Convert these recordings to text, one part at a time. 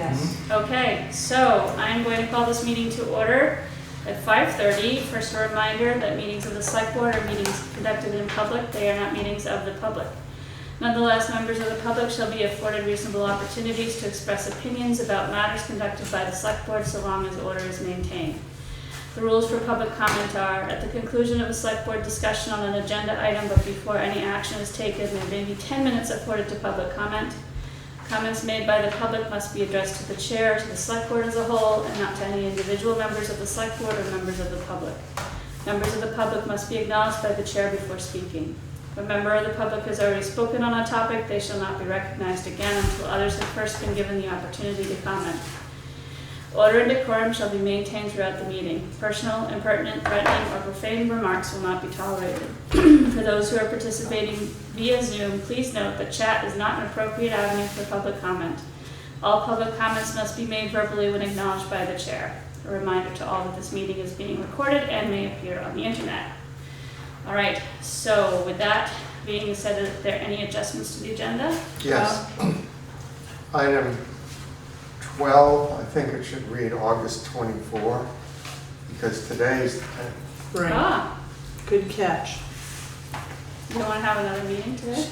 Yes. Okay, so I'm going to call this meeting to order at 5:30. First, a reminder that meetings of the Select Board are meetings conducted in public. They are not meetings of the public. Nonetheless, members of the public shall be afforded reasonable opportunities to express opinions about matters conducted by the Select Board so long as order is maintained. The rules for public comment are, at the conclusion of a Select Board discussion on an agenda item but before any action is taken, there may be 10 minutes afforded to public comment. Comments made by the public must be addressed to the chair, to the Select Board as a whole, and not to any individual members of the Select Board or members of the public. Members of the public must be acknowledged by the chair before speaking. If a member of the public has already spoken on a topic, they shall not be recognized again until others have first been given the opportunity to comment. Order and decorum shall be maintained throughout the meeting. Personal, impertinent, threatening, or profane remarks will not be tolerated. For those who are participating via Zoom, please note that chat is not an appropriate avenue for public comment. All public comments must be made verbally when acknowledged by the chair. A reminder to all that this meeting is being recorded and may appear on the internet. All right, so with that being said, are there any adjustments to the agenda? Yes. Item 12, I think it should read August 24, because today's the 10th. Right. Ah, Good catch. you don't want to have another meeting today?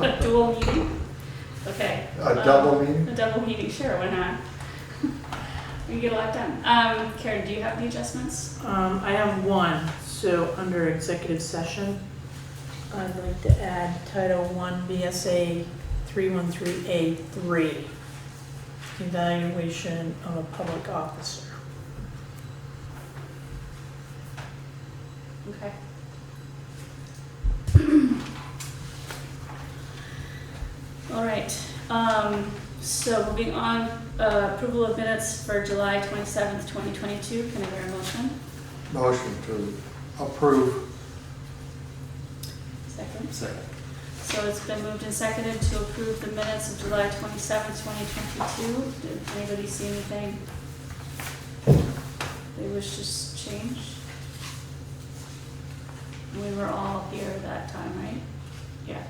A dual meeting? Okay. A double meeting? A double meeting, sure, why not? We can get a lot done. Karen, do you have the adjustments? I have one. So under executive session, I'd like to add Title 1 BSA 313A3, evaluation of a public officer. Okay. All right, so moving on, approval of minutes for July 27th, 2022. Can I hear a motion? Motion to approve. Second. Second. So it's been moved and seconded to approve the minutes of July 27th, 2022. Did anybody see anything they wish to change? We were all here that time, right? Yeah.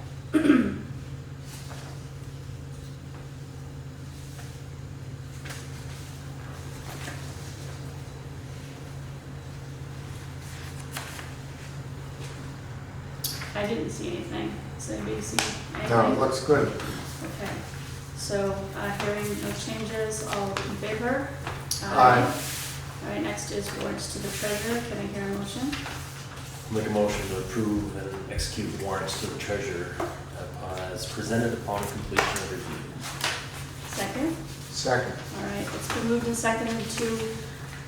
I didn't see anything. Does anybody see anything? No, it looks good. Okay, so hearing no changes, all in favor? Aye. All right, next is warrants to the treasurer. Can I hear a motion? Make a motion to approve and execute warrants to the treasurer as presented upon completion of review. Second? Second. All right, it's been moved and seconded to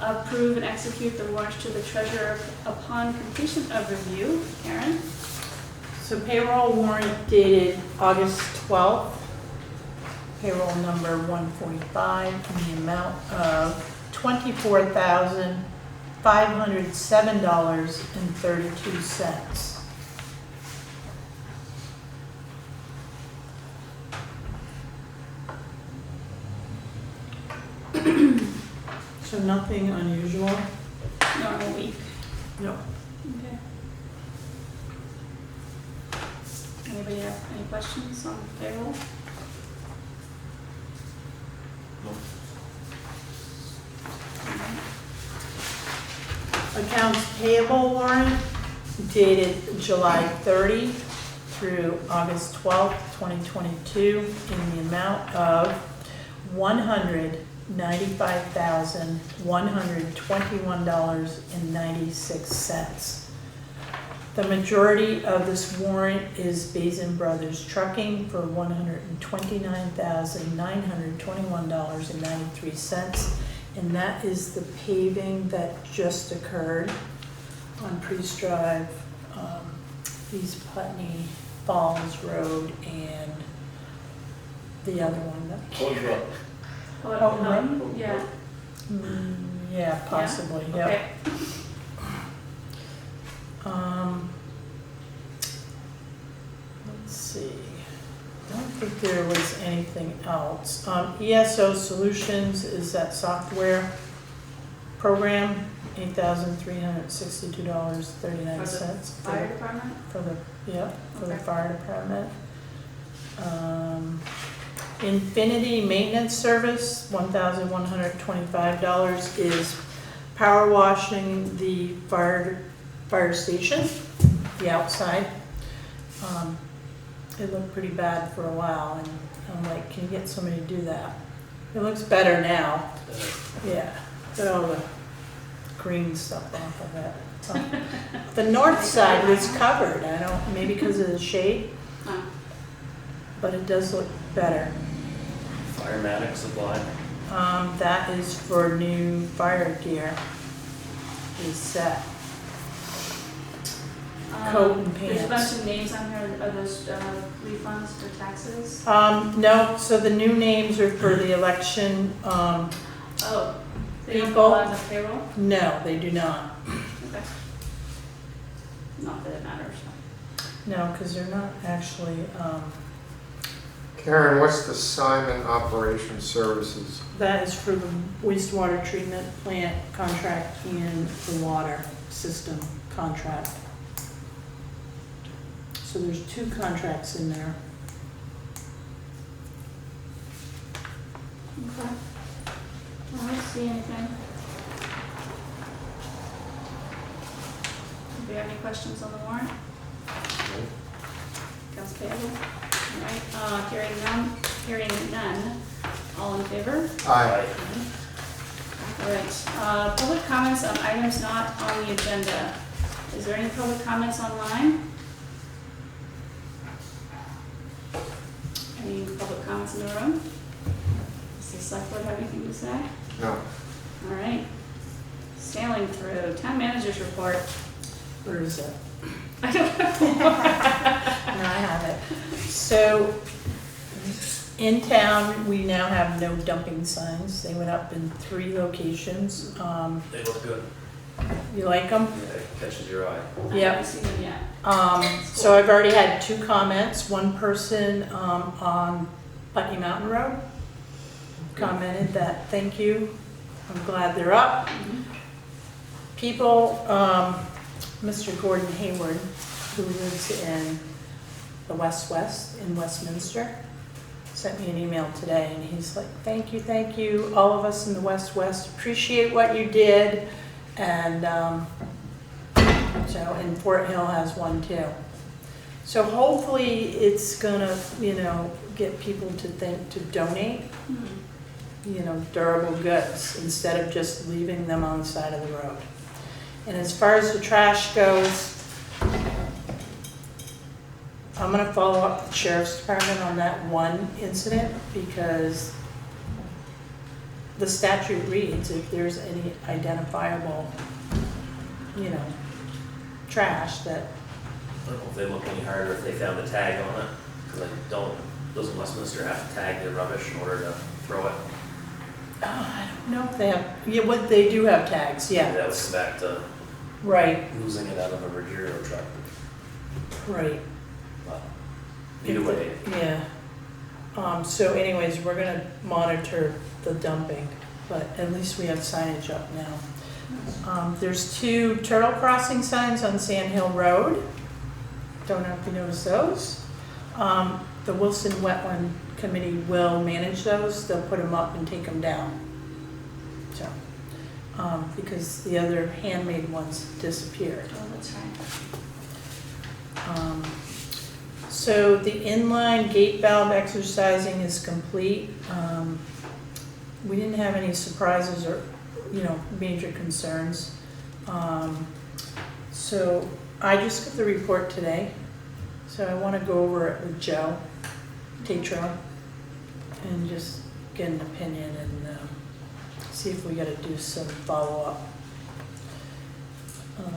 approve and execute the warrants to the treasurer upon completion of review. Karen? So payroll warrant dated August 12th, payroll number 145, in the amount of $24,507.32. So nothing unusual? Normal week. No. Okay. Anybody have any questions on payroll? No. Accounts payable warrant dated July 30 through August 12th, 2022, in the amount of $195,121.96. The majority of this warrant is Basin Brothers Trucking for $129,921.93. And that is the paving that just occurred on Priest Drive, East Putney, Falls Road, and the other one that. Oh, right. Yeah. Yeah, possibly, yeah. Okay. Let's see. I don't think there was anything else. ESO Solutions is that software program, $8,362.39. Fire department? For the, yeah, for the Okay. fire department. Infinity Maintenance Service, $1,125 is power washing the fire station, the outside. It looked pretty bad for a while, and I'm like, can you get somebody to do that? It looks better now. Yeah, get all the green stuff off of it. The north side was covered, I don't, maybe because of the shade, Oh. but it does look better. Firematic supply. That is for new fire gear, is set. Coat and There's a bunch pants. of names on here, are those refunds for taxes? No, so the new names are for the election, Oh, they don't People. go on the payroll? no, they do not. Okay. Not that it matters. No, because they're not actually, Karen, what's the Simon Operation Services? that is for the wastewater treatment plant contract and the water system contract. So there's two contracts in there. Okay. I don't see anything. Do we have any questions on the warrant? Accounts payable? All right, hearing none, all in favor? Aye. All right, public comments on items not on the agenda. Is there any public comments online? Any public comments in the room? Does the select board have anything to say? No. All right. Sailing through, town manager's report. Where is it? I don't know. No, I have it. So, in town, we now have no dumping signs. They went up in 3 locations. They look good. You like them? Yeah, it catches your eye. I Yep. haven't seen them yet. So I've already had 2 comments. One person on Putney Mountain Road commented that, thank you, I'm glad they're up. People, Mr. Gordon Hayward, who lives in the West in Westminster, sent me an email today, and he's like, thank you, all of us in the West appreciate what you did, and so, and Fort Hill has one too. So hopefully it's gonna, get people to think to donate, durable goods instead of just leaving them on the side of the road. And as far as the trash goes, I'm gonna follow up with the sheriff's department on that one incident because the statute reads if there's any identifiable, trash that, I don't know if they look any harder if they found a tag on it, because doesn't Westminster have to tag their rubbish in order to throw it? I don't know if they have, what they do have tags, yeah. That would come back to Right, losing it out of a Ruggiero truck. right. But either way, Yeah. So anyways, we're gonna monitor the dumping, but at least we have signage up now. There's 2 turtle crossing signs on Sand Hill Road. Don't know if you noticed those. The Wilson Wetland Committee will manage those. They'll put them up and take them down. So, because the other handmade ones disappeared. Oh, that's right. So the inline gate valve exercising is complete. We didn't have any surprises or, major concerns. So I just got the report today. So I want to go over it with Joe Tatro and just get an opinion and see if we got to do some follow-up.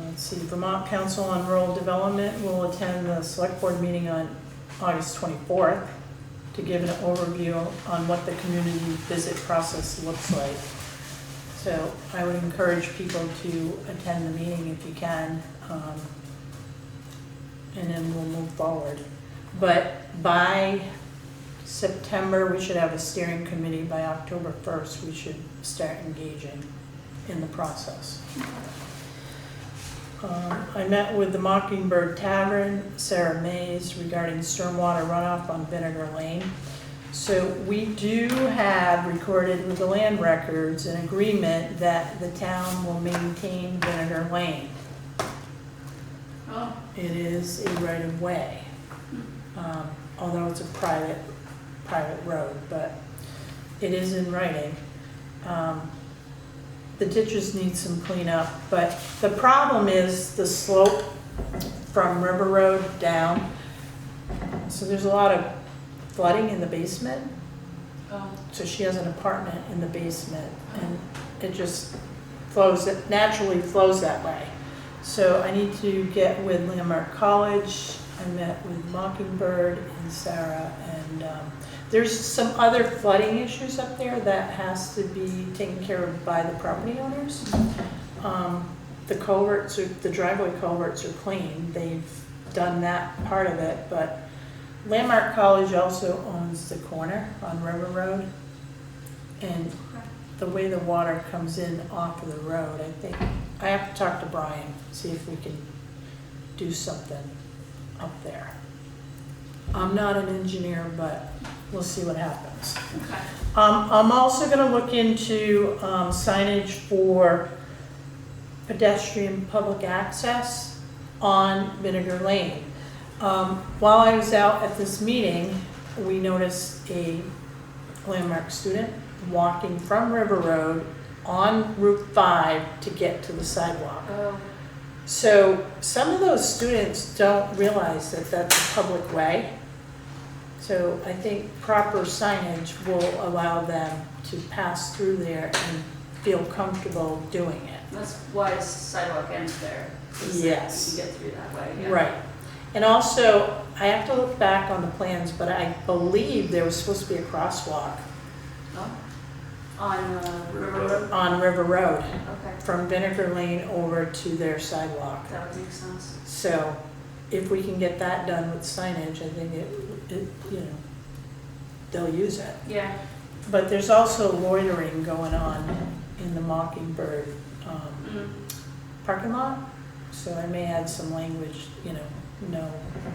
Let's see, Vermont Council on Rural Development will attend the select board meeting on August 24th to give an overview on what the community visit process looks like. So I would encourage people to attend the meeting if you can, and then we'll move forward. But by September, we should have a steering committee. By October 1st, we should start engaging in the process. I met with the Mockingbird Tavern, Sarah Mays, regarding stormwater runoff on Vinegar Lane. So we do have recorded with the land records an agreement that the town will maintain Vinegar Lane. Oh, It is a right of way, although it's a private road, but it is in writing. The ditches need some cleanup, but the problem is the slope from River Road down. So there's a lot of flooding in the basement. oh, So she has an apartment in the basement and it just flows, it naturally flows that way. So I need to get with Landmark College. I met with Mockingbird and Sarah, and there's some other flooding issues up there that has to be taken care of by the property owners. The culverts, the driveway culverts are clean. They've done that part of it, but Landmark College also owns the corner on River Road. And the way the water comes in off of the road, I think, I have to talk to Brian, see if we can do something up there. I'm not an engineer, but we'll see what happens. okay. I'm also gonna look into signage for pedestrian public access on Vinegar Lane. While I was out at this meeting, we noticed a Landmark student walking from River Road on Route 5 to get to the sidewalk. Oh, So some of those students don't realize that that's a public way. So I think proper signage will allow them to pass through there and feel comfortable doing it. that's why sidewalk ends there. so that Yes. You can get through that way, yeah. Right. And also, I have to look back on the plans, but I believe there was supposed to be a crosswalk Oh, on River Road? on River Road Okay, from Vinegar Lane over to their sidewalk. that would make sense. So if we can get that done with signage, I think it, you know, they'll use it. Yeah, But there's also loitering going on in the Mockingbird mm, parking lot. So I may add some language, you know, no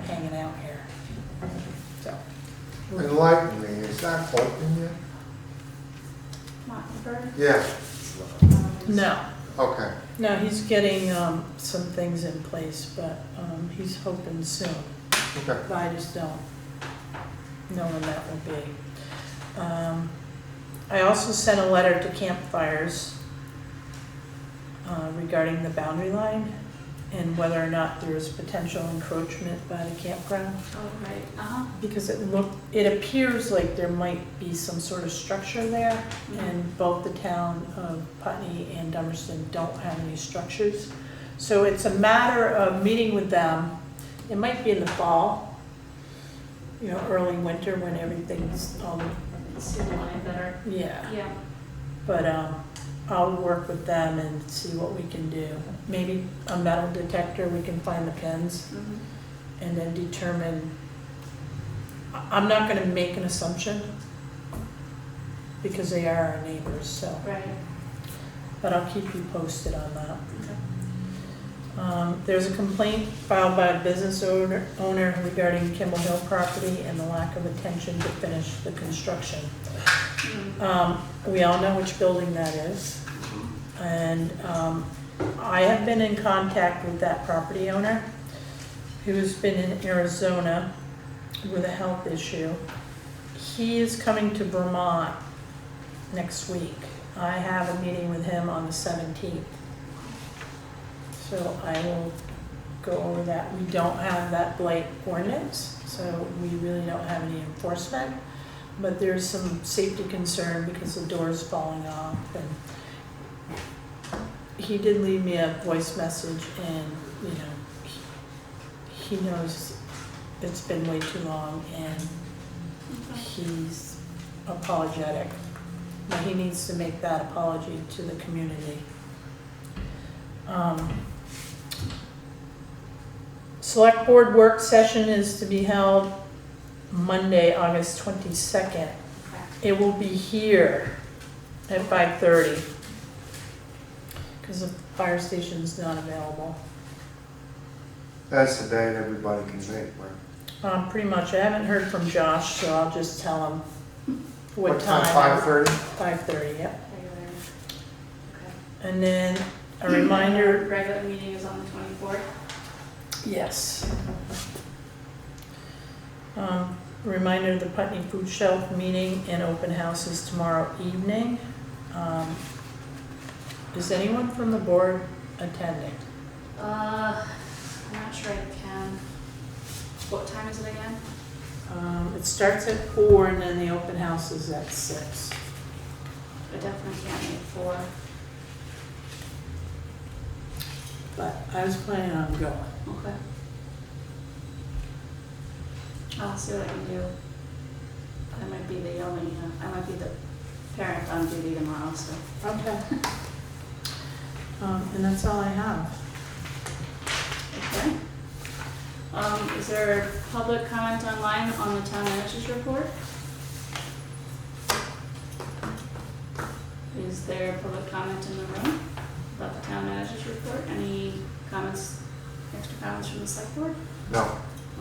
hanging out here. So, Enlighten me, is that open yet? Mockingbird? Yeah, no. okay. No, he's getting some things in place, but he's hoping soon. Okay. But I just don't know when that will be. I also sent a letter to campfires regarding the boundary line and whether or not there is potential encroachment by the campground. Oh, right, uh-huh. Because it appears like there might be some sort of structure there, and both the town of Putney and Dummerston don't have any structures. So it's a matter of meeting with them. It might be in the fall, you know, early winter when everything's, See the line better, yeah. yeah. But I'll work with them and see what we can do. Maybe a metal detector, we can find the pins. Mhm. And then determine, I'm not gonna make an assumption because they are our neighbors, so, Right, but I'll keep you posted on that. okay. There's a complaint filed by a business owner regarding Kimball Hill property and the lack of attention to finish the construction. Mm. We all know which building that is. And I have been in contact with that property owner who's been in Arizona with a health issue. He is coming to Vermont next week. I have a meeting with him on the 17th. So I will go over that. We don't have that blight ordinance, so we really don't have any enforcement. But there's some safety concern because the door's falling off. And he did leave me a voice message, and, you know, he knows it's been way too long, and he's apologetic. But he needs to make that apology to the community. Select Board work session is to be held Monday, August 22nd. Okay. It will be here at 5:30 because the fire station's not available. That's the date everybody can make, right? Pretty much, I haven't heard from Josh, so I'll just tell him What time? 5:30? 5:30, yep. Regular. Okay. And then a reminder, Regular meeting is on the 24th. yes. Reminder, the Putney Food Shelf meeting and open house is tomorrow evening. Is anyone from the board attending? I'm not sure I can. What time is it again? It starts at 4 and then the open house is at 6. I definitely can't make 4. But I was planning on going. Okay. I'll see what I can do. I might be the only, I might be the parent on duty tomorrow, so. Okay. And that's all I have. Okay. Is there public comment online on the town manager's report? Is there public comment in the room about the town manager's report? Any comments, extra comments from the select board? No.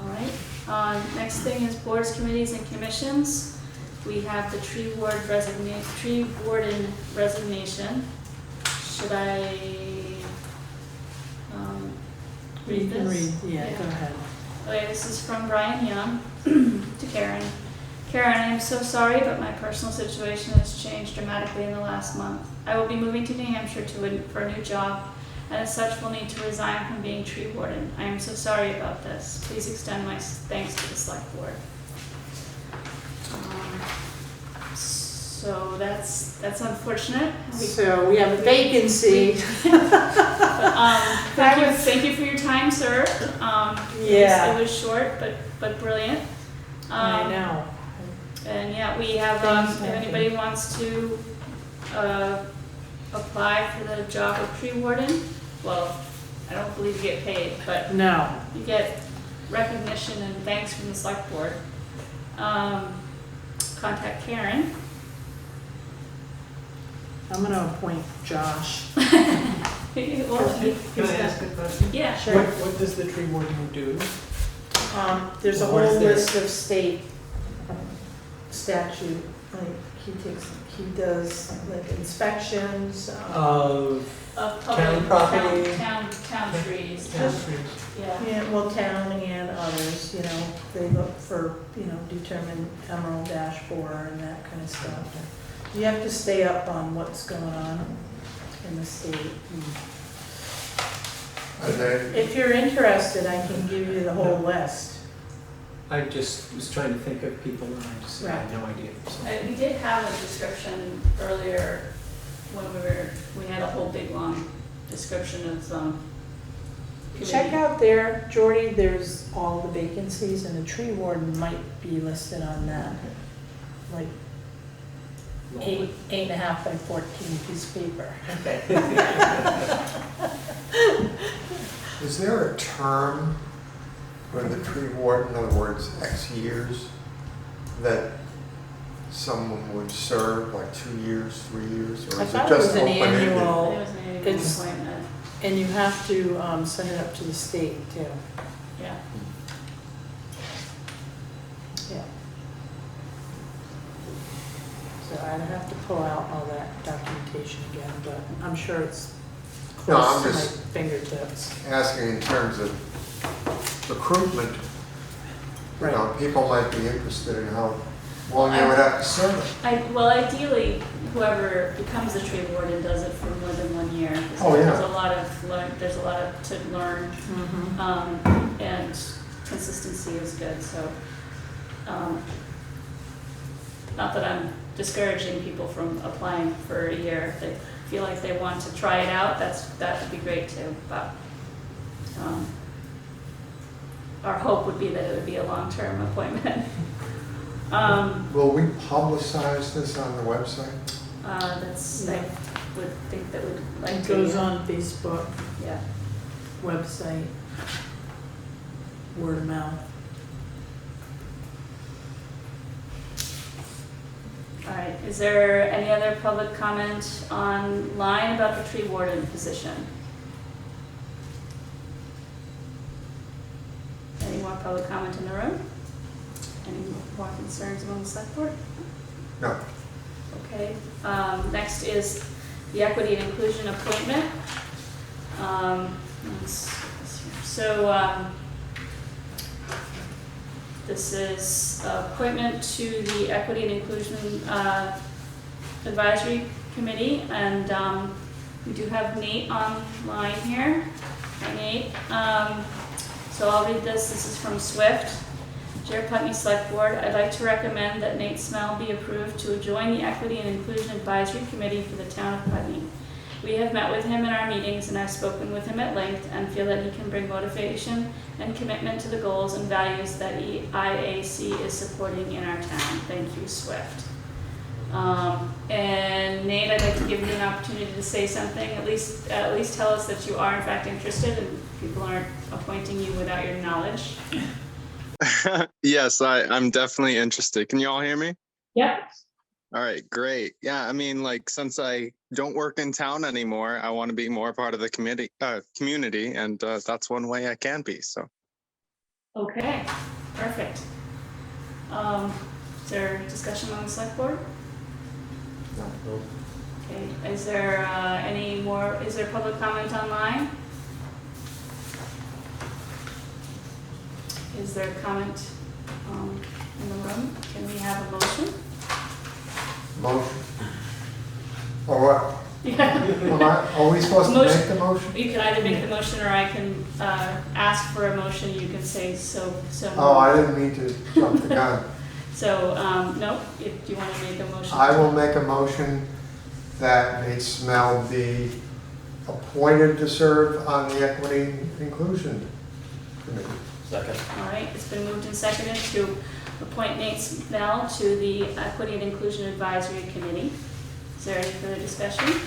All right. Next thing is boards, committees, and commissions. We have the tree warden resignation. Should I read You can this? read, yeah, go ahead. Okay, this is from Brian Young to Karen. Karen, I am so sorry, but my personal situation has changed dramatically in the last month. I will be moving to New Hampshire for a new job, and as such will need to resign from being tree warden. I am so sorry about this. Please extend my thanks to the select board. So that's unfortunate. So we have a vacancy. Thank you for your time, sir. Yeah. It was short, but brilliant. I know. And yeah, we have, Thanks, if Matthew. anybody wants to apply for the job of tree warden, well, I don't believe you get paid, but No. you get recognition and thanks from the select board. Contact Karen. I'm gonna appoint Josh. Well, Can I ask a question? yeah, sure. What does the tree warden do? There's a What is whole there? list of state statute, like he does like inspections, Of Of Town public, property. town trees. town trees? Yeah. yeah, well, town and others, they look for, determine emerald ash borer and that kind of stuff. You have to stay up on what's going on in the state. And then, If you're interested, I can give you the whole list. I just was trying to think of people and I just had no idea. So. We did have a description earlier when we had a whole big long description of Check out there, Jordy, there's all the vacancies and the tree warden might be listed on that. Like 8.5 by 14 piece of paper. Okay. is there a term for the tree warden, in other words, X years, that someone would serve, like 2 years, 3 years? Or I is it thought it was just an open-ended? it annual, was an annual it's- appointment. and you have to send it up to the state too. Yeah. Yeah. So I'd have to pull out all that documentation again, but I'm sure it's No, close I'm to my just- fingertips. Asking in terms of recruitment, people might be interested in how long they would have to serve. Well, ideally, whoever becomes the tree warden does it for more than 1 year. Oh, yeah. There's a lot to learn, Mm-hmm. and consistency is good, so. Not that I'm discouraging people from applying for a year. If they feel like they want to try it out, that would be great too, but, our hope would be that it would be a long-term appointment. Will we publicize this on the website? I would think that would like It to. goes on Facebook, Yeah. website, word of mouth. All right, is there any other public comment online about the tree warden position? Any more public comment in the room? Any more concerns among the select board? No. Okay, next is the equity and inclusion appointment. This is appointment to the equity and inclusion advisory committee, and we do have Nate online here. Hi Nate. So I'll read this. This is from Swift. Dear Putney Selectboard, I'd like to recommend that Nate Smell be approved to join the Equity and Inclusion Advisory Committee for the town of Putney. We have met with him in our meetings and I've spoken with him at length and feel that he can bring motivation and commitment to the goals and values that IAC is supporting in our town. Thank you, Swift. And Nate, I'd like to give you an opportunity to say something, at least tell us that you are in fact interested and people aren't appointing you without your knowledge. Yes, I'm definitely interested. Can you all hear me? Yep. All right, great. Yeah, I mean, like, since I don't work in town anymore, I want to be more part of the community, and that's one way I can be. So. Okay, perfect. Is there discussion on the select board? No. Okay, is there is there public comment online? Is there comment in the room? Can we have a motion? Motion. Or what? Yeah. Are we supposed to Motion. make the motion? You can either make the motion or I can ask for a motion. You can say so. Oh, I didn't mean to jump the gun. So, no, do you want to make a motion? I will make a motion that Nate Smell be appointed to serve on the Equity and Inclusion Committee. Second. All right, it's been moved and seconded to appoint Nate Snell to the Equity and Inclusion Advisory Committee. Is there any further discussion?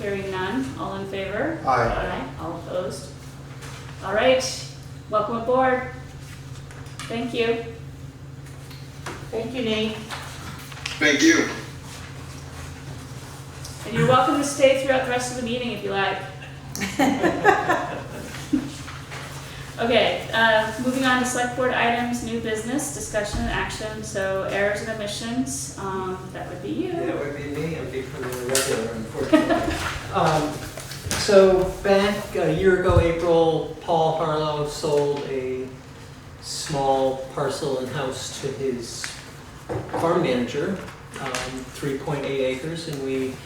Hearing none, all in favor? Aye. Aye, all opposed? All right, welcome aboard. Thank you. Thank you, Nate. Thank you. And you're welcome to stay throughout the rest of the meeting if you like. Okay, moving on to select board items, new business, discussion and action. So errors and omissions, that would be you. That would be me. I'm becoming a regular, unfortunately. So back a year ago, April, Paul Harlow sold a small parcel and house to his farm manager, 3.8 acres, and we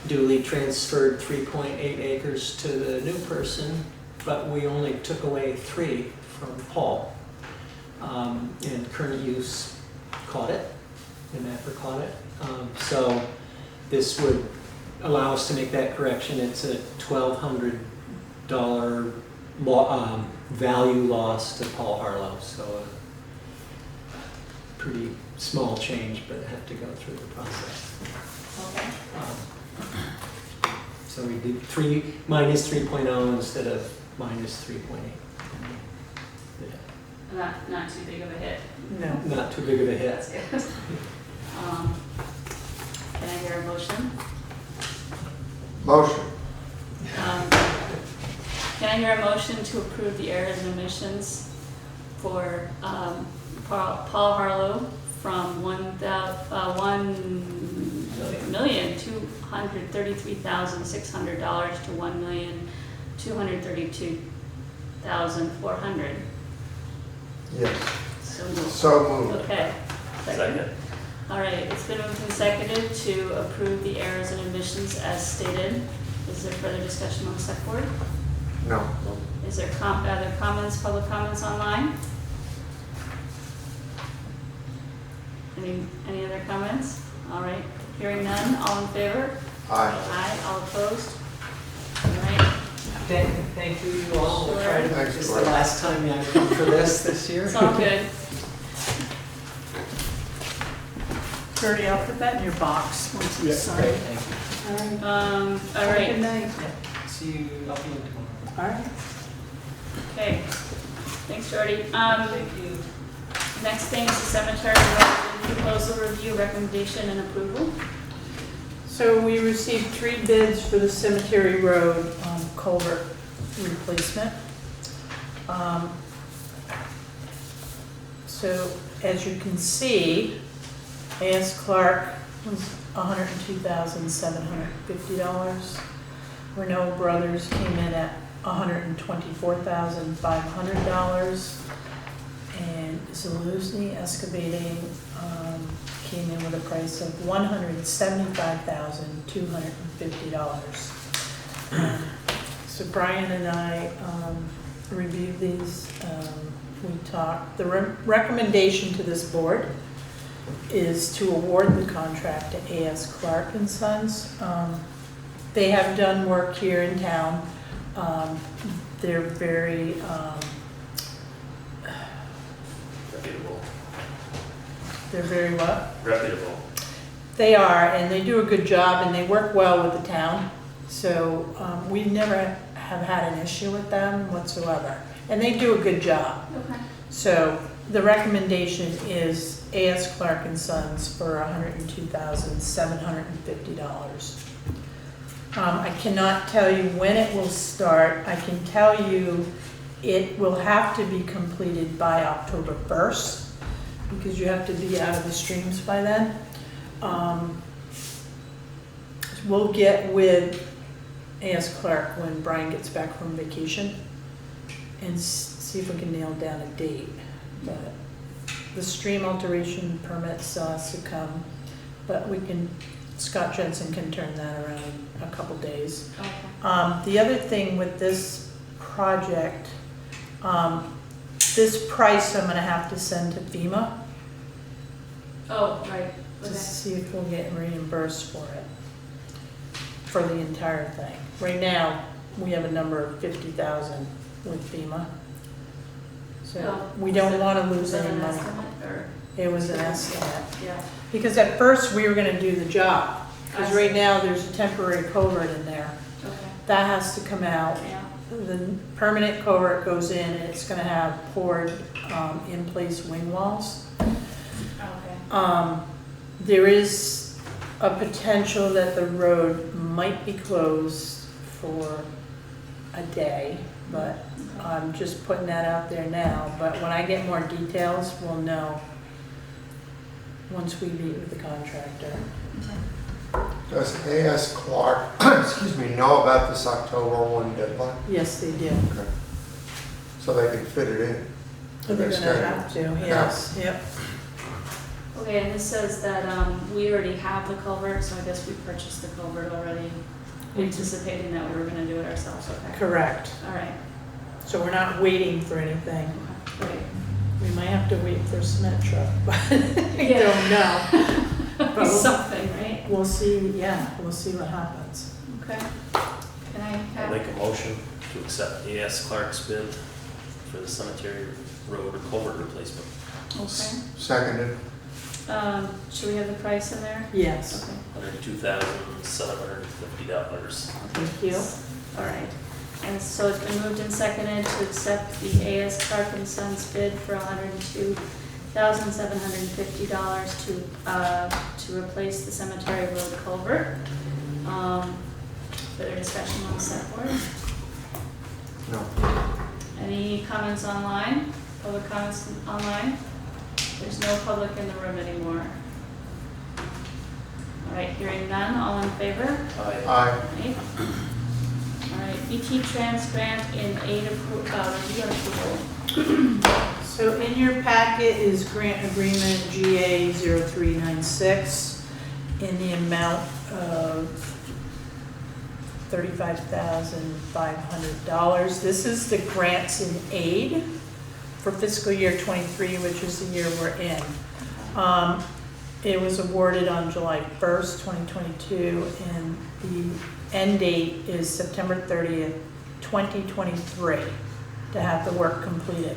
duly transferred 3.8 acres to the new person, but we only took away 3 from Paul. And current use caught it, and mapper caught it. So this would allow us to make that correction. It's a $1,200 value loss to Paul Harlow, so a pretty small change, but have to go through the process. Okay. So we did 3 minus 3.0 instead of minus 3.8. Yeah. Not too big of a hit. No. Not too big of a hit. That's good. Can I hear a motion? Motion. Can I hear a motion to approve the errors and omissions for Paul Harlow from $1,233,600 to $1,232,400? Yes. So moved. So moved. Okay. Second. All right, it's been moved and seconded to approve the errors and omissions as stated. Is there further discussion on the select board? No. Is there other comments, public comments online? Any other comments? All right, hearing none, all in favor? Aye. Aye, all opposed? All right, Thank you all. We'll try to make Thanks, this the Gordon. last time I come for this year. it's all good. Gertie, I'll put that in your box once you sign. Thank you. All Good right, night. See you, I'll be in tomorrow. All right. okay. Thanks, Jordy. Thank you. Next thing is the cemetery road proposal review, recommendation, and approval. So we received 3 bids for the Cemetery Road culvert replacement. So as you can see, A.S. Clark was $102,750. Renewal Brothers came in at $124,500. And Zaluzny Excavating came in with a price of $175,250. So Brian and I reviewed these. We talked. The recommendation to this board is to award the contract to A.S. Clark and Sons. They have done work here in town. They're very Reputable. they're very what? Reputable. They are, and they do a good job, and they work well with the town. So we never have had an issue with them whatsoever, and they do a good job. Okay. So the recommendation is A.S. Clark and Sons for $102,750. I cannot tell you when it will start. I can tell you it will have to be completed by October 1st because you have to be out of the streams by then. We'll get with A.S. Clark when Brian gets back from vacation and see if we can nail down a date. But the stream alteration permit still has to come, but we can, Scott Jensen can turn that around in a couple days. Okay. The other thing with this project, this price I'm gonna have to send to FEMA Oh, right. to Okay. see if we'll get reimbursed for it, for the entire thing. Right now, we have a number of 50,000 with FEMA. So Oh, we don't wanna Is lose that any an money. estimate or? It was an estimate. Yeah. Because at first, we were gonna do the job. Because I right see. now, there's a temporary culvert in there. Okay. That has to come out. Yeah. The permanent culvert goes in and it's gonna have poured in-place wing walls. Okay. There is a potential that the road might be closed for a day, but I'm just putting that out there now. But when I get more details, we'll know once we meet with the contractor. Does A.S. Clark, excuse me, know about this October 1 deadline? Yes, they do. Okay. So they can fit it in? So they're Their gonna schedule. have to, yes, yep. Okay, and this says that we already have the culvert, so I guess we purchased the culvert already, anticipating that we were gonna do it ourselves, okay? Correct. All right, So we're not waiting for anything. okay, great. We might have to wait for a cement truck, but I Yeah. don't know. But we'll, Something, right? we'll see, yeah, we'll see what happens. Okay. Can I I'll have, make a motion to accept A.S. Clark's bid for the cemetery road culvert replacement. okay. Seconded. Should we have the price in there? Yes, Okay, $102,750. thank you. all right. And so it's been moved and seconded to accept the A.S. Clark and Sons bid for $102,750 to replace the cemetery road culvert. Further discussion on the set board? No. Any comments online? Public comments online? There's no public in the room anymore. All right, hearing none, all in favor? Aye. Aye. Aye. All right, VTrans grant in aid of, review and approval. So in your packet is grant agreement GA 0396 in the amount of $35,500. This is the grants in aid for fiscal year 23, which is the year we're in. It was awarded on July 1st, 2022, and the end date is September 30th, 2023 to have the work completed.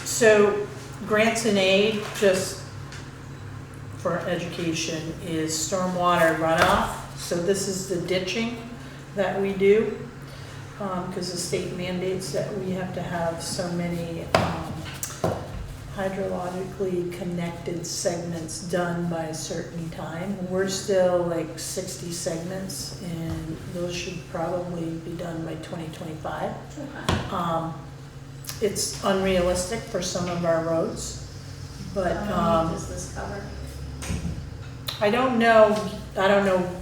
So grants in aid, just for education, is stormwater runoff. So this is the ditching that we do, because the state mandates that we have to have so many hydrologically connected segments done by a certain time. We're still like 60 segments, and those should probably be done by 2025. Okay. It's unrealistic for some of our roads, but How many does this cover? I don't know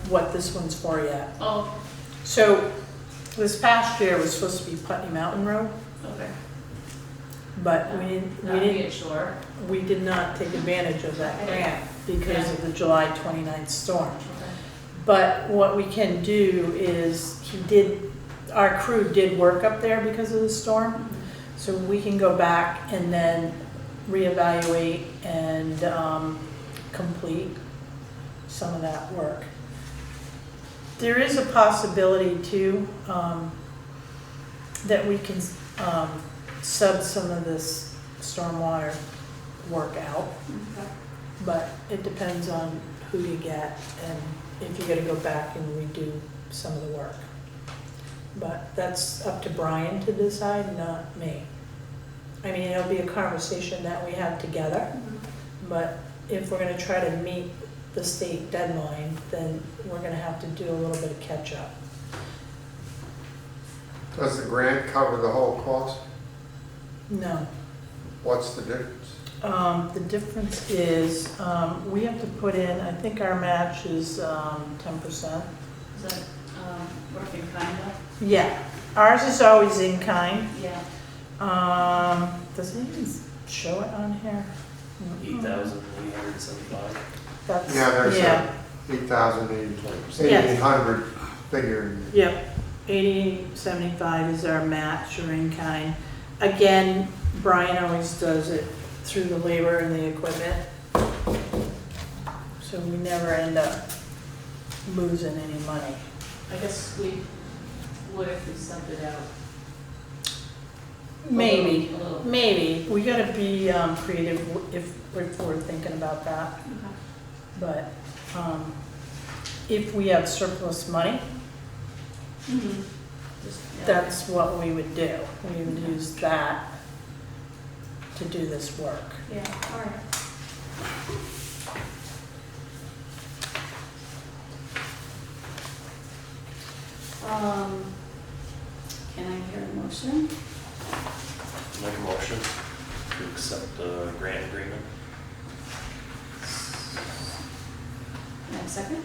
what this one's for yet. Oh, So this past year was supposed to be Putney Mountain Road, okay. but We we did not take advantage of that grant because of the July 29th storm. Okay. But what we can do is, our crew did work up there because of the storm. So we can go back and then reevaluate and complete some of that work. There is a possibility too, that we can sub some of this stormwater work out, Okay. but it depends on who you get and if you're gonna go back and redo some of the work. But that's up to Brian to decide, not me. I mean, it'll be a conversation that we have together, but if we're gonna try to meet the state deadline, then we're gonna have to do a little bit of catch up. Does the grant cover the whole cost? No. What's the difference? The difference is, we have to put in, I think our match is 10%. Is that, working kind of? Yeah, ours is always in kind. Yeah. Does it even show it on here? 8,875. That's, Yeah, there's yeah, 1,800 figure. yep. 8075 is our match or in kind. Again, Brian always does it through the labor and the equipment. So we never end up losing any money. I guess we would if we subbed it out. Maybe, A little. maybe. We gotta be creative if we're thinking about that. Okay. But if we have surplus money, Mm-hmm. Just, yeah. that's what we would do. We would use that to do this work. Yeah, all right. Can I hear a motion? Make a motion to accept the grant agreement. Can I have a second?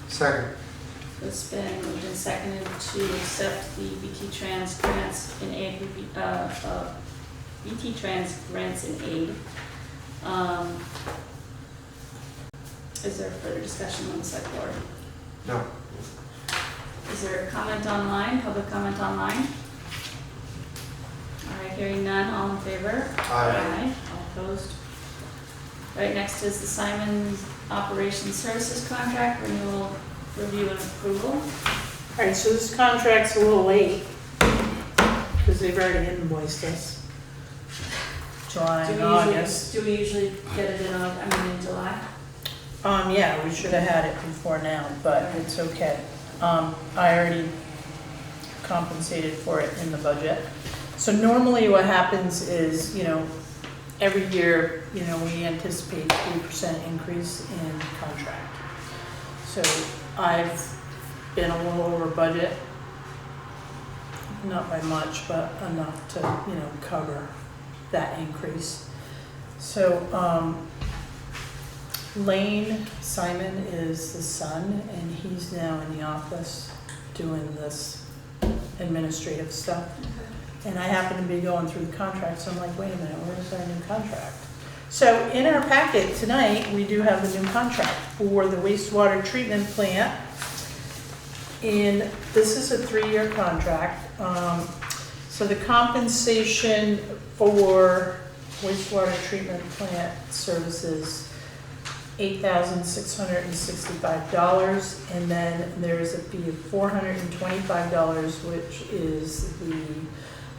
Second. It's been moved and seconded to accept the VTrans grants in aid, VTrans grants in aid. Is there further discussion on the select board? No. Is there a comment online, public comment online? All right, hearing none, all in favor? Aye. All opposed? All right, next is the Simon's Operations Services Contract, renewal, review and approval. All right, so this contract's a little late because they've already invoiced us. July and August. Do we usually get it in July? Yeah, we should have had it before now, but it's okay. I already compensated for it in the budget. So normally what happens is, every year, we anticipate 3% increase in contract. So I've been a little over budget, not by much, but enough to, cover that increase. So, Lane Simon is the son, and he's now in the office doing this administrative stuff. And I happen to be going through the contract, so I'm like, wait a minute, where's our new contract? So in our packet tonight, we do have the new contract for the wastewater treatment plant. And this is a 3-year contract. So the compensation for wastewater treatment plant services, $8,665, and then there is a fee of $425, which is the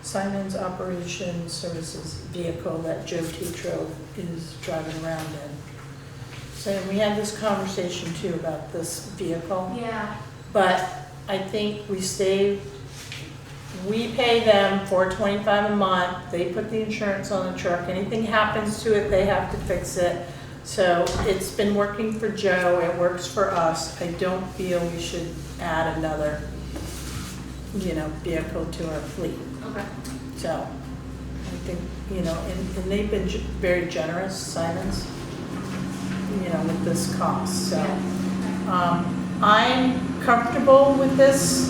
Simon's Operation Services vehicle that Joe Tetro is driving around in. So we had this conversation too about this vehicle, Yeah. but I think we pay them $425 a month, they put the insurance on the truck, anything happens to it, they have to fix it. So it's been working for Joe, it works for us. I don't feel we should add another, vehicle to our fleet. Okay. So I think, and they've been very generous, Simon's. you know, with this cost, so. Yeah. I'm comfortable with this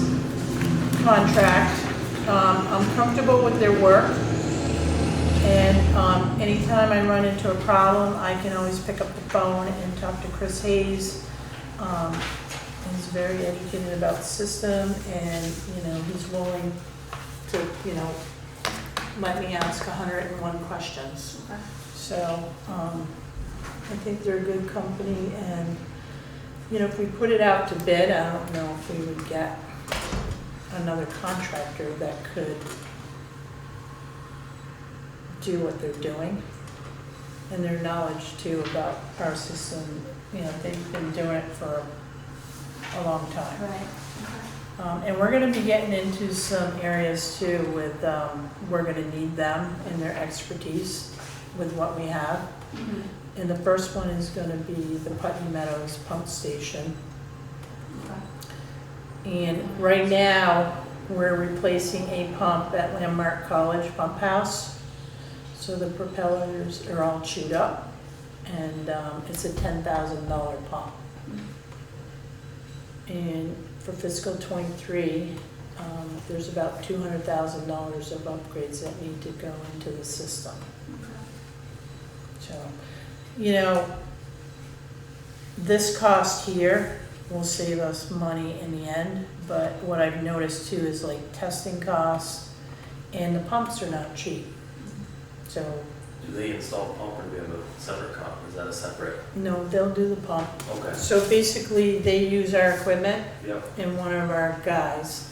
contract. I'm comfortable with their work. And anytime I run into a problem, I can always pick up the phone and talk to Chris Hayes. He's very educated about the system, and, you know, he's willing to, you know, let me ask 101 questions. Okay. So I think they're a good company, and, you know, if we put it out to bid, I don't know if we would get another contractor that could do what they're doing. And their knowledge too about our system, you know, they've been doing it for a long time. Right, okay. And we're gonna be getting into some areas too with, we're gonna need them and their expertise with what we have. Mhm. And the first one is gonna be the Putney Meadows pump station. Okay. And right now, we're replacing a pump at Landmark College Pump House. So the propellers are all chewed up, and it's a $10,000 pump. And for fiscal '23, there's about $200,000 of upgrades that need to go into the system. So, you know, this cost here will save us money in the end, but what I've noticed too is like testing costs, and the pumps are not cheap. So, Do they install the pump or do we have a separate comp? Is that a separate? no, they'll do the pump. Okay. So basically, they use our equipment Yep. and one of our guys,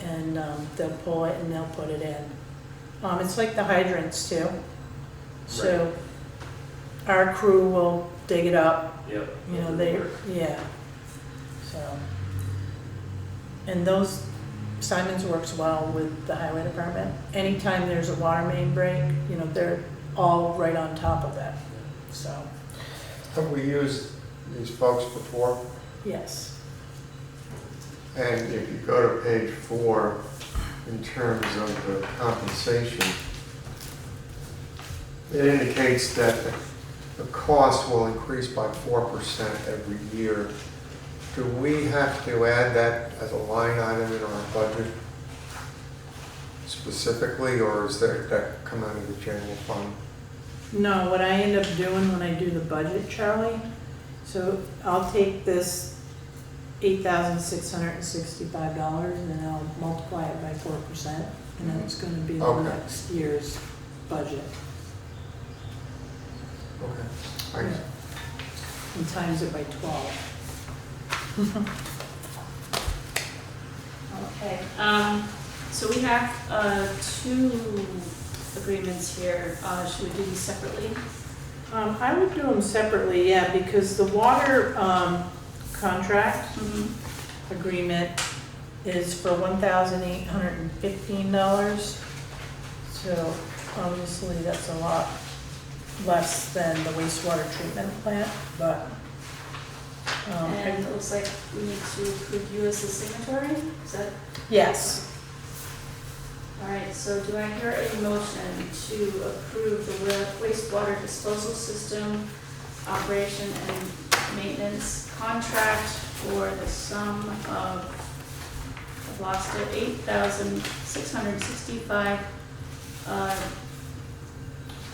and they'll pull it and they'll put it in. It's like the hydrants too. So our crew will dig it up, Yep. you know, yeah. So, and those, Simon's works well with the highway department. Anytime there's a water main break, you know, they're all right on top of that, so, Have we used these folks before? yes. And if you go to page 4, in terms of the compensation, it indicates that the cost will increase by 4% every year. Do we have to add that as a line item in our budget specifically, or is that come out of the general fund? No, what I end up doing when I do the budget, Charlie, so I'll take this $8,665 and then I'll multiply it by 4%, and then it's gonna be the Okay. next year's budget. Okay, thanks. And times it by 12. Okay, so we have, 2 agreements here, should we do these separately? I would do them separately, yeah, because the water, contract agreement is for $1,815. So obviously that's a lot less than the wastewater treatment plant, but And it looks like we need to approve you as the signatory, is that? yes. All right, so do I hear a motion to approve the wastewater disposal system operation and maintenance contract for the sum of, I've lost it, $8,665.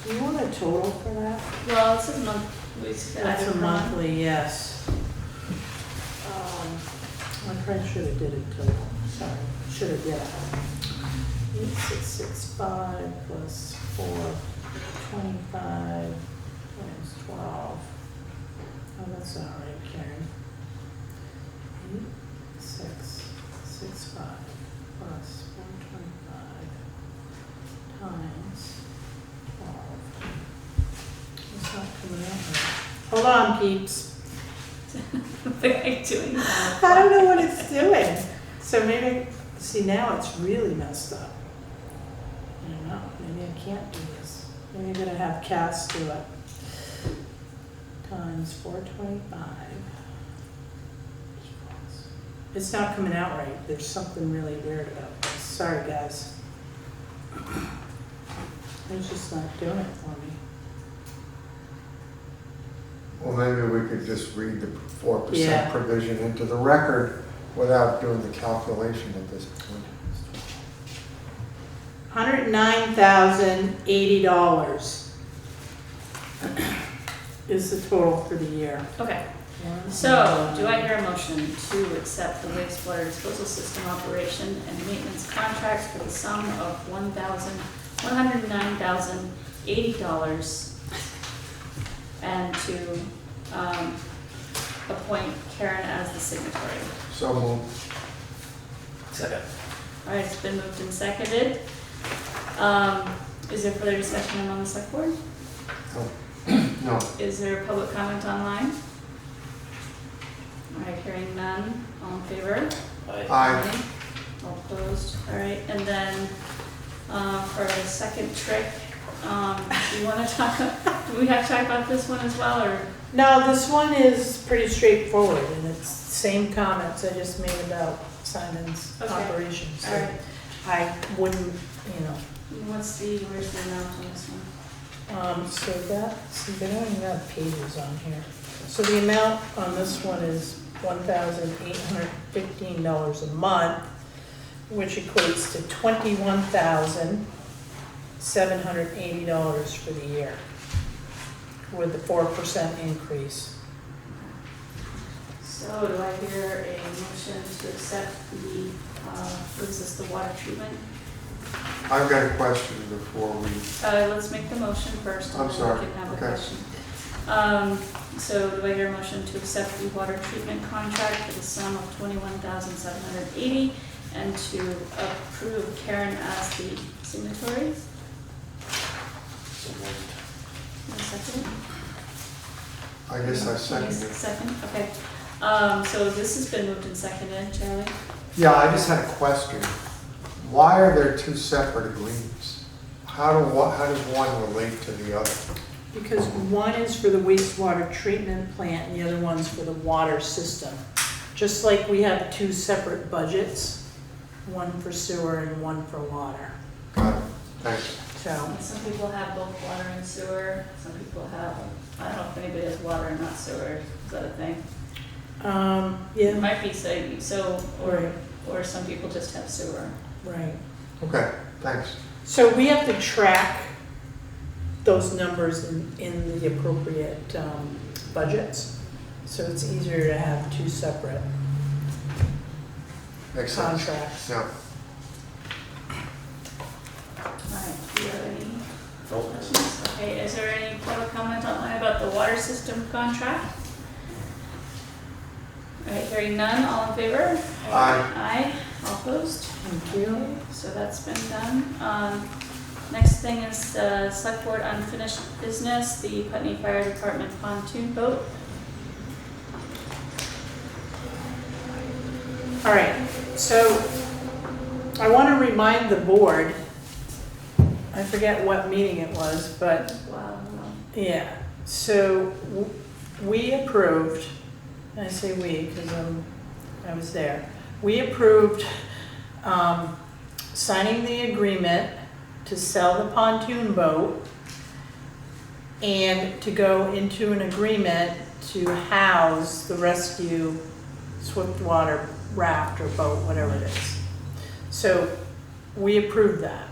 Do you want a total for that? Well, it says month. That's a monthly, yes. I probably should have did it total, sorry, should have did it. 8665 plus 425 times 12. Oh, that's not right, Karen. 8665 plus 125 times 12. It's not coming out right. Hold on, peeps. They're doing that. I don't know what it's doing. So maybe, see, now it's really messed up. I don't know, maybe I can't do this. Maybe I'm gonna have Cass do it. Times 425 equals. It's not coming out right. There's something really weird about this. Sorry, guys. It's just not doing it for me. Well, maybe we could just read the 4% Yeah. provision into the record without doing the calculation at this point. $109,080 is the total for the year. Okay, so do I hear a motion to accept the wastewater disposal system operation and maintenance contract for the sum of $109,080 and to appoint Karen as the signatory? So moved. Second. All right, it's been moved and seconded. Is there further discussion among the select board? No. Is there public comment online? All right, hearing none. All in favor? Aye. All opposed? All right, and then for the second trick, do you want to talk, do we have to talk about this one as well, or? No, this one is pretty straightforward, and it's the same comments I just made about Simon's Okay. operations. So All right. I wouldn't, Where's the amount on this one? so they don't even have pages on here. So the amount on this one is $1,815 a month, which equates to $21,780 for the year, with the 4% increase. So do I hear a motion to accept the, what is this, the water treatment? I've got a question before we, Let's make the motion first, and I'm then sorry. we can have a Okay. question. So do I hear a motion to accept the water treatment contract for the sum of $21,780 and to approve Karen as the signatory? So moved. One second. I guess I seconded it. Second, okay. So this has been moved and seconded, Charlie? Yeah, I just had a question. Why are there two separate agreements? How does one relate to the other? Because one is for the wastewater treatment plant and the other one's for the water system. Just like we have two separate budgets, one for sewer and one for water. Got it. Thanks. So, Some people have both water and sewer, some people have, I don't know if anybody has water and not sewer, is that a thing? It yeah, might be so, Right. or some people just have sewer. right. Okay, thanks. So we have to track those numbers in the appropriate budgets. So it's easier to have two separate Makes sense. contracts. Yeah. Alright, do you have any Nope. questions? Okay, is there any public comment online about the water system contract? Alright, hearing none, all in favor? Aye. Aye, all opposed? Thank you. So that's been done. Next thing is the select board unfinished business, the Putney Fire Department pontoon boat. All right, so I want to remind the board, I forget what meeting it was, but Wow. yeah, so we approved, and I say we because I was there, we approved signing the agreement to sell the pontoon boat and to go into an agreement to house the rescue swiftwater raft or boat, whatever it is. So we approved that.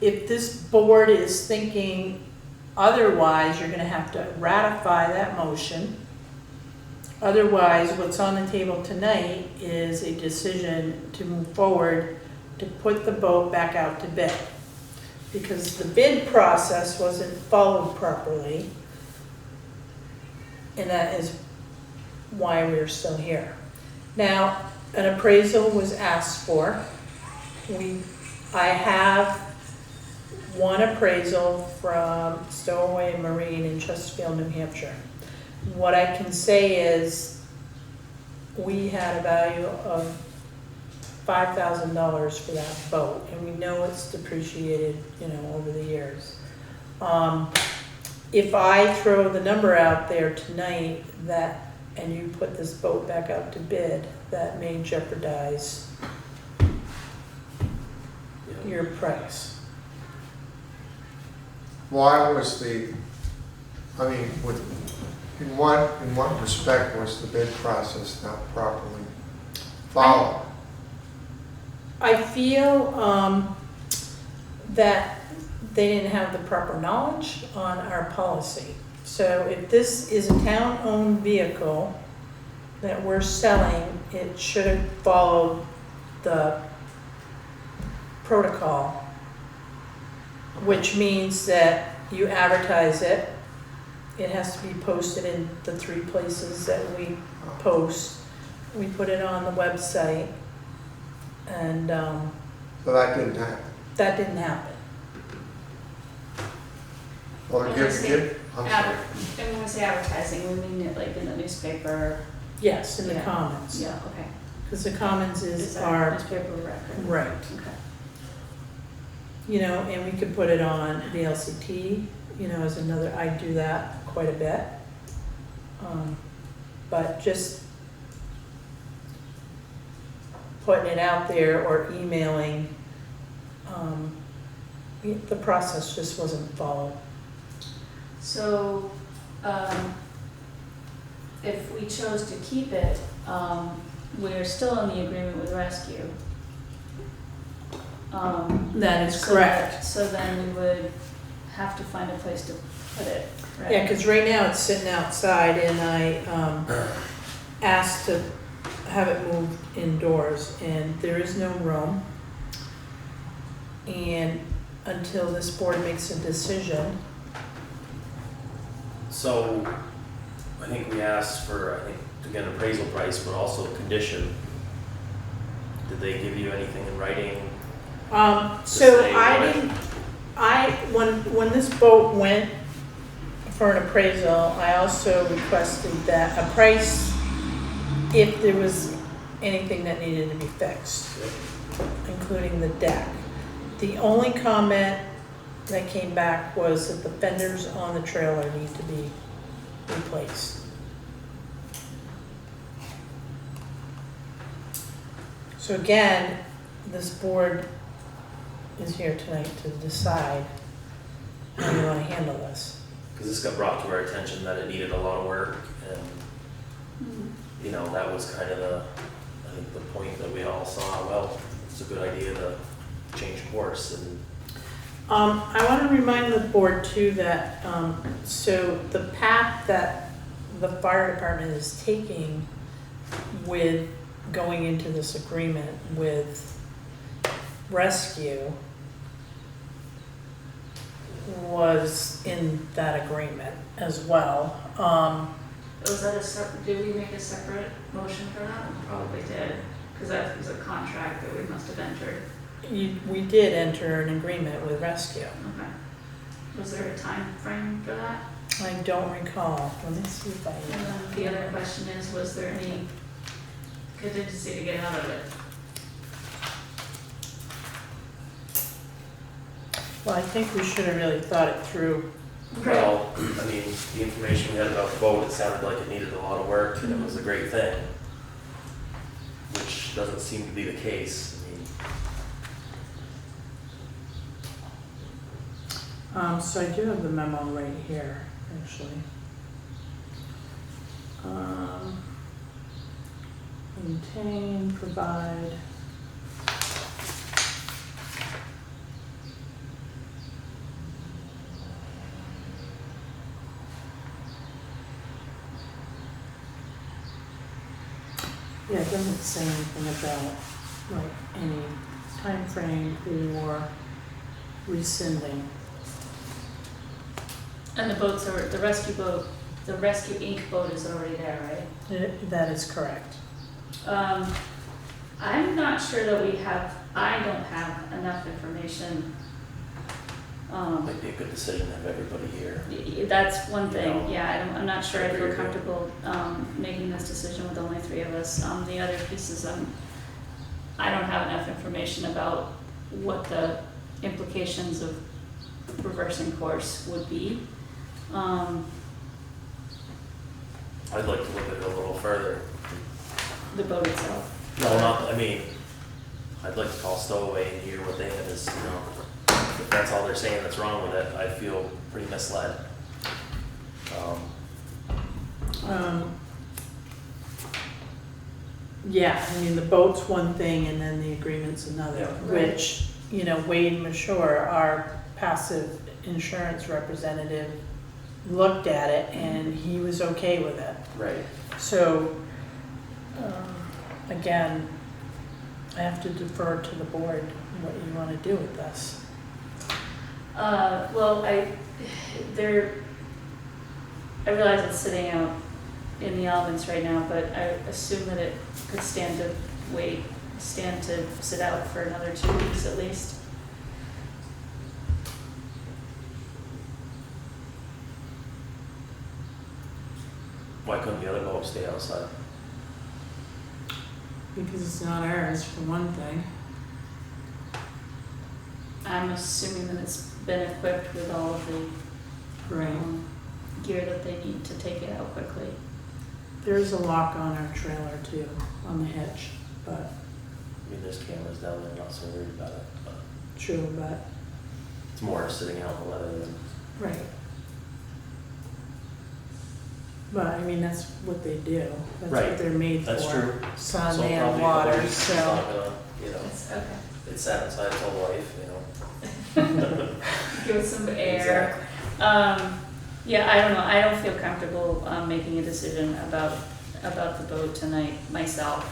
If this board is thinking otherwise, you're gonna have to ratify that motion. Otherwise, what's on the table tonight is a decision to move forward to put the boat back out to bid. Because the bid process wasn't followed properly. And that is why we're still here. Now, an appraisal was asked for. I have one appraisal from Stowaway Marine in Chesterfield, New Hampshire. What I can say is we had a value of $5,000 for that boat, and we know it's depreciated, over the years. If I throw the number out there tonight and you put this boat back out to bid, that may jeopardize your price. Why was In what respect was the bid process not properly followed? I feel that they didn't have the proper knowledge on our policy. So if this is a town-owned vehicle that we're selling, it should have followed the protocol, which means that you advertise it. It has to be posted in the 3 places that we post. We put it on the website, and So that didn't happen. that didn't happen. Well, When we say and when we say advertising, we mean it like in the newspaper. Yes, in the Yeah. comments, Yeah, okay. because the comments Is is that our, newspaper record? right. Okay. You know, and we could put it on the LCT, you know, as another, I do that quite a bit. But just putting it out there or emailing, the process just wasn't followed. So, if we chose to keep it, we're still in the agreement with Rescue. That is So correct. So then we would have to find a place to put it, right? Yeah, because right now it's sitting outside, and I asked to have it moved indoors, and there is no room. And until this board makes a decision, So, I think we asked for, I think, to get an appraisal price, but also a condition. Did they give you anything in writing? so say I what? didn't, when this boat went for an appraisal, I also requested that a price if there was anything that needed to be fixed, including the deck. The only comment that came back was that the fenders on the trailer need to be replaced. So again, this board is here tonight to decide how you want to handle this. Because this got brought to our attention that it needed a lot of work, and, Mhm. you know, that was kind of I think the point that we all saw, well, it's a good idea to change course, and I want to remind the board too that, so the path that the fire department is taking with going into this agreement with Rescue was in that agreement as well. Was that a separate, did we make a separate motion for that? We probably did, because that was a contract that we must have entered. We did enter an agreement with Rescue. Okay. Was there a time frame for that? I don't recall. Let me see if I. And then the other question is, was there any contingency to get out of it? Well, I think we should have really thought it through. well, I mean, the information we had about the boat, it sounded like it needed a lot of work, and it was a great thing, which doesn't seem to be the case. I mean, So I do have the memo right here, actually. Maintain, provide. Yeah, it doesn't say anything about like any time frame or rescinding. And the boats are, the rescue boat, the Rescue Inc. boat is already there, right? That is correct. I'm not sure that I don't have enough information. might be a good decision to have everybody here. That's one thing, Yeah. yeah, I'm not sure I Agree feel with you. comfortable, making this decision with only 3 of us. The other pieces, I don't have enough information about what the implications of reversing course would be. I'd like to look at it a little further. The boat itself. No, not, I mean, I'd like to call Stowaway and hear what they have is, you know, if that's all they're saying that's wrong with it, I feel pretty misled. Yeah, I mean, the boat's one thing and then the agreement's another, Yeah. which, you know, Wade Mashore, our passive insurance representative, looked at it and he was okay with it. Right. So, again, I have to defer to the board what you want to do with this. Well, I realize it's sitting out in the elements right now, but I assume that it could stand to sit out for another 2 weeks at least. Why couldn't the other boat stay outside? Because it's not ours, for one thing. I'm assuming that it's been equipped with all of the Right. gear that they need to take it out quickly. There's a lock on our trailer too, on the hitch, but I mean, there's cameras down there, not so worried about it, but true, but, it's more sitting out in the weather than. right. But, I mean, that's what they do. That's Right. what they're made for. That's true. Sun So and probably water, nobody's so. not gonna, you know, It's okay. it's sat inside its whole life, you know. Give it some air. Exactly. Yeah, I don't know, I don't feel comfortable, making a decision about the boat tonight myself,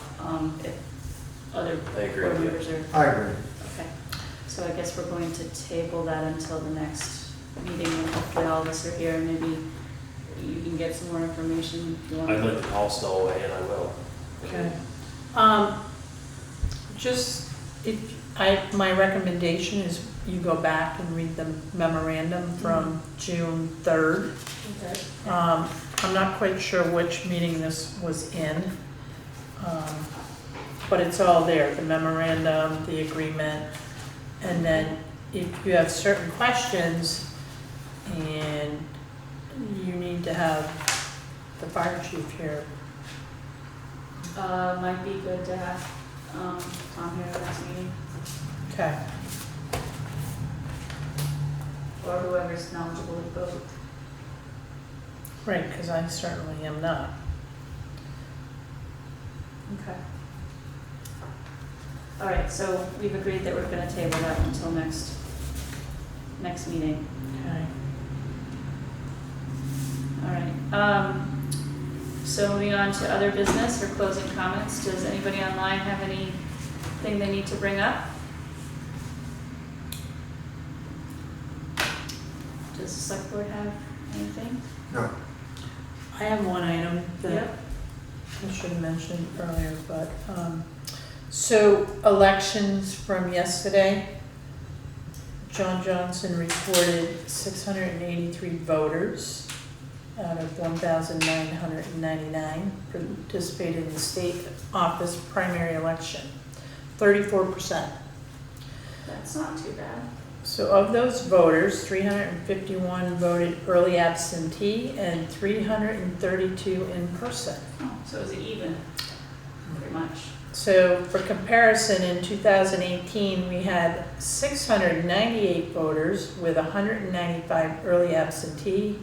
if other I agree board with you. members are, I agree. okay. So I guess we're going to table that until the next meeting, and hopefully all of us are here, and maybe you can get some more information if you want. I'd like to call Stowaway and I will. Okay. Just, my recommendation is you go back and read the memorandum from June 3rd. Okay. I'm not quite sure which meeting this was in, but it's all there, the memorandum, the agreement. And then if you have certain questions and you need to have the fire chief here. Might be good to have, Tom here at next meeting, Okay. or whoever's knowledgeable with boat. Right, because I certainly am not. Okay. All right, so we've agreed that we're gonna table that until next meeting. Okay. All right, so moving on to other business or closing comments, does anybody online have anything they need to bring up? Does the select board have anything? No, I have one item that Yep. I should have mentioned earlier, but, so elections from yesterday, John Johnson reported 683 voters out of 1,999 participated in the state office primary election, 34%. That's not too bad. So of those voters, 351 voted early absentee and 332 in person. Oh, so is it even? Pretty much. So for comparison, in 2018, we had 698 voters with 195 early absentee.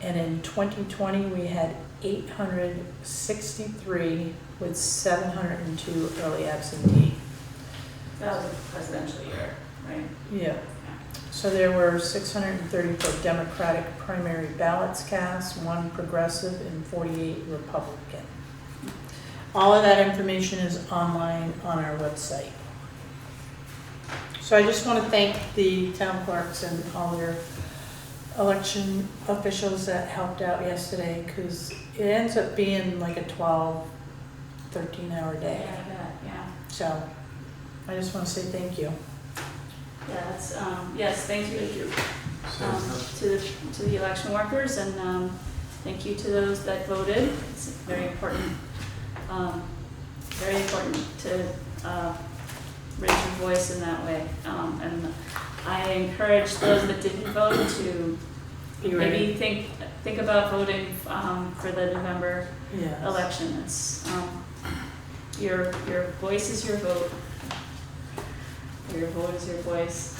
And in 2020, we had 863 with 702 early absentee. That was a presidential year, right? Yeah. So there were 634 Democratic primary ballots cast, 1 progressive and 48 Republican. All of that information is online on our website. So I just want to thank the town clerks and all their election officials that helped out yesterday, because it ends up being like a 12, 13-hour Yeah, day. I bet, yeah. So I just want to say thank you. Yeah, that's, yes, thank you so, to the election workers, and thank you to those that voted. It's very important to raise your voice in that way. And I encourage those that didn't vote to Be ready. maybe think about voting for the November Yes. election. It's your voice is your vote. Or your vote is your voice.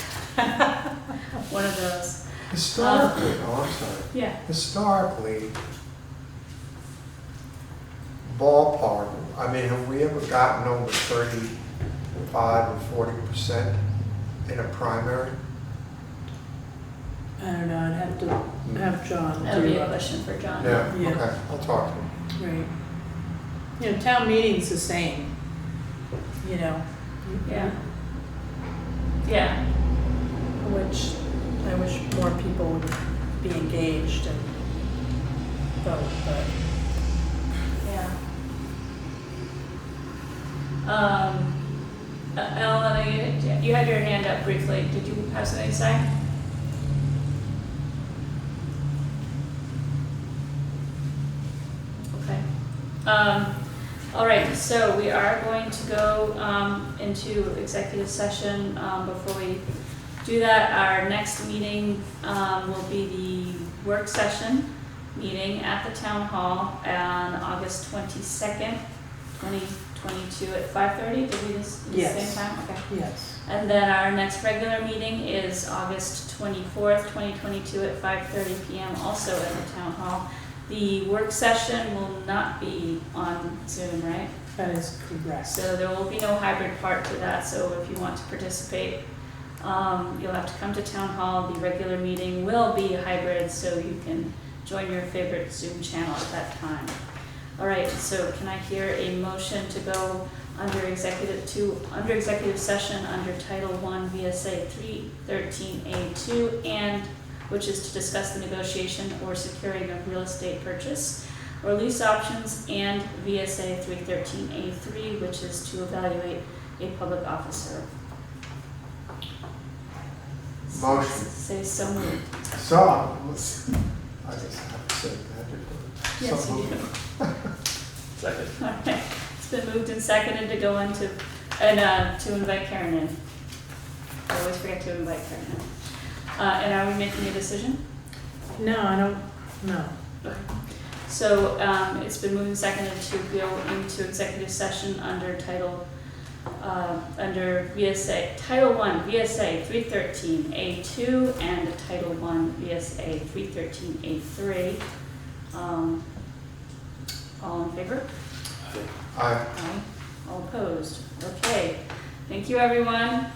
One of those. historically, oh, I'm sorry. Yeah. Historically, ballpark, I mean, have we ever gotten over 35 or 40% in a primary? I don't know, I'd have to have John That'll be do a it. question for John. Yeah, Yeah. okay, I'll talk to him. Right. You know, town meeting's the same, you know. Yeah. Yeah, Which, I wish more people would be engaged and vote, but. yeah. Ellen, you had your hand up briefly. Did you have something to say? Okay. All right, so we are going to go into executive session. Before we do that, our next meeting will be the work session meeting at the town hall on August 22nd, 2022 at 5:30. Did we just the Yes. same time? Okay. Yes. And then our next regular meeting is August 24th, 2022 at 5:30 p.m. also at the town hall. The work session will not be on Zoom, right? That is correct. So there will be no hybrid part to that, so if you want to participate, you'll have to come to town hall. The regular meeting will be hybrid, so you can join your favorite Zoom channel at that time. All right, so can I hear a motion to go under executive session under Title I VSA 313A2 and which is to discuss the negotiation or securing of real estate purchase or lease options, and VSA 313A3, which is to evaluate a public officer. Motion. Say so moved. So, I guess I have to say that. Yes, So you do. Second. All right, it's been moved and seconded to go into, and to invite Karen in. I always forget to invite Karen in. And are we making a decision? No, I don't, no. Okay. So, it's been moved and seconded to go into executive session under under VSA, Title I VSA 313A2 and Title I VSA 313A3. All in favor? Aye. Aye. All opposed? Okay. Thank you, everyone.